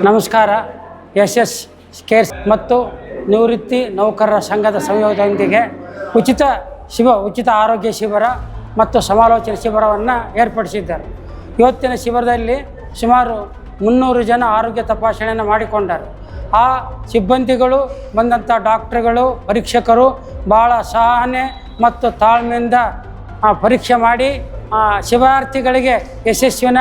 ನಮಸ್ಕಾರ. S CARES ಮತ್ತು ನಿವೃತ್ತಿ ನೌಕರರ ಸಂಘದ ಸಂಯೋಗದೊಂದಿಗೆ ಉಚಿತ ಆರೋಗ್ಯ ಶಿಬಿರ ಮತ್ತು ಸಮಾಲೋಚನೆ ಶಿಬಿರವನ್ನು ಏರ್ಪಡಿಸಿದ್ದಾರೆ. ಇವತ್ತಿನ ಶಿಬಿರದಲ್ಲಿ ಸುಮಾರು 300 ಜನ ಆರೋಗ್ಯ ತಪಾಸಣೆಯನ್ನು ಮಾಡಿಕೊಂಡರು. ಆ ಸಿಬ್ಬಂದಿಗಳು ಬಂದಂಥ ಡಾಕ್ಟ್ರುಗಳು, ಪರೀಕ್ಷಕರು ಭಾಳ ಸಹನೆ ಮತ್ತು ತಾಳ್ಮೆಯಿಂದ ಪರೀಕ್ಷೆ ಮಾಡಿ ಶಿಬಿರಾರ್ಥಿಗಳಿಗೆ ಯಶಸ್ವಿನ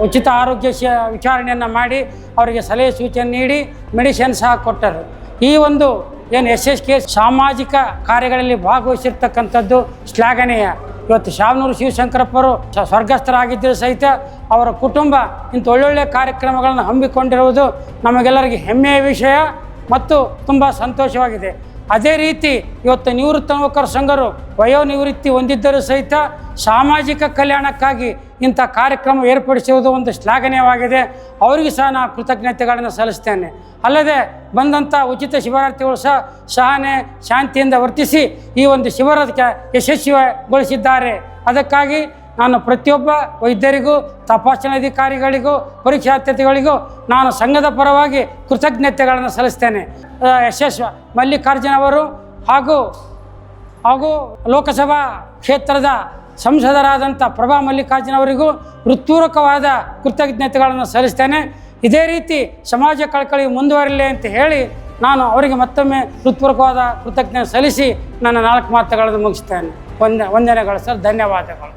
ಉಚಿತ ಆರೋಗ್ಯ ವಿಚಾರಣೆಯನ್ನು ಮಾಡಿ ಅವರಿಗೆ ಸಲಹೆ ಸೂಚನೆ ನೀಡಿ ಮೆಡಿಸಿನ್ ಸಹ ಕೊಟ್ಟರು. ಈ ಒಂದು ಏನು SSK ಸಾಮಾಜಿಕ ಕಾರ್ಯಗಳಲ್ಲಿ ಭಾಗವಹಿಸಿರ್ತಕ್ಕಂಥದ್ದು ಶ್ಲಾಘನೀಯ. ಇವತ್ತು ಶಾಮನೂರು ಶಿವಶಂಕರಪ್ಪರು ಸ್ವರ್ಗಸ್ಥರಾಗಿದ್ದರೂ ಸಹಿತ ಅವರ ಕುಟುಂಬ ಇಂಥ ಒಳ್ಳೊಳ್ಳೆ ಕಾರ್ಯಕ್ರಮಗಳನ್ನು ಹಮ್ಮಿಕೊಂಡಿರುವುದು ನಮಗೆಲ್ಲರಿಗೆ ಹೆಮ್ಮೆಯ ವಿಷಯ ಮತ್ತು ತುಂಬ ಸಂತೋಷವಾಗಿದೆ. ಅದೇ ರೀತಿ ಇವತ್ತು ನಿವೃತ್ತ ನೌಕರ ಸಂಘರು ವಯೋನಿವೃತ್ತಿ ಹೊಂದಿದ್ದರೂ ಸಹಿತ ಸಾಮಾಜಿಕ ಕಲ್ಯಾಣಕ್ಕಾಗಿ ಇಂಥ ಕಾರ್ಯಕ್ರಮ ಏರ್ಪಡಿಸುವುದು ಒಂದು ಶ್ಲಾಘನೀಯವಾಗಿದೆ. ಅವರಿಗೂ ಸಹ ನಾನು ಕೃತಜ್ಞತೆಗಳನ್ನು ಸಲ್ಲಿಸ್ತೇನೆ. ಅಲ್ಲದೆ ಬಂದಂಥ ಉಚಿತ ಶಿಬಿರಾರ್ಥಿಗಳು ಸಹ ಸಹನೆ ಶಾಂತಿಯಿಂದ ವರ್ತಿಸಿ ಈ ಒಂದು ಶಿಬಿರಕ್ಕೆ ಯಶಸ್ವಿಗೊಳಿಸಿದ್ದಾರೆ. ಅದಕ್ಕಾಗಿ ನಾನು ಪ್ರತಿಯೊಬ್ಬ ವೈದ್ಯರಿಗೂ, ತಪಾಸಣಾಧಿಕಾರಿಗಳಿಗೂ, ಪರೀಕ್ಷಾರ್ಥಿಗಳಿಗೂ ನಾನು ಸಂಘದ ಪರವಾಗಿ ಕೃತಜ್ಞತೆಗಳನ್ನು ಸಲ್ಲಿಸ್ತೇನೆ. ಮಲ್ಲಿಕಾರ್ಜುನ ಅವರು ಹಾಗೂ ಲೋಕಸಭಾ ಕ್ಷೇತ್ರದ ಸಂಸದರಾದಂಥ ಪ್ರಭಾ ಮಲ್ಲಿಕಾರ್ಜುನ ಅವರಿಗೂ ಹೃತ್ಪೂರ್ವಕವಾದ ಕೃತಜ್ಞತೆಗಳನ್ನು ಸಲ್ಲಿಸ್ತೇನೆ. ಇದೇ ರೀತಿ ಸಮಾಜ ಕಳಕಳಿ ಮುಂದುವರಿಲಿ ಅಂತ ಹೇಳಿ ನಾನು ಅವರಿಗೆ ಮತ್ತೊಮ್ಮೆ ಹೃತ್ಪೂರ್ವಕವಾದ ಕೃತಜ್ಞತೆ ಸಲ್ಲಿಸಿ ನನ್ನ 4 ಮಾತುಗಳನ್ನು ಮುಗಿಸ್ತೇನೆ. ವಂದನೆಗಳು ಸರ್, ಧನ್ಯವಾದಗಳು.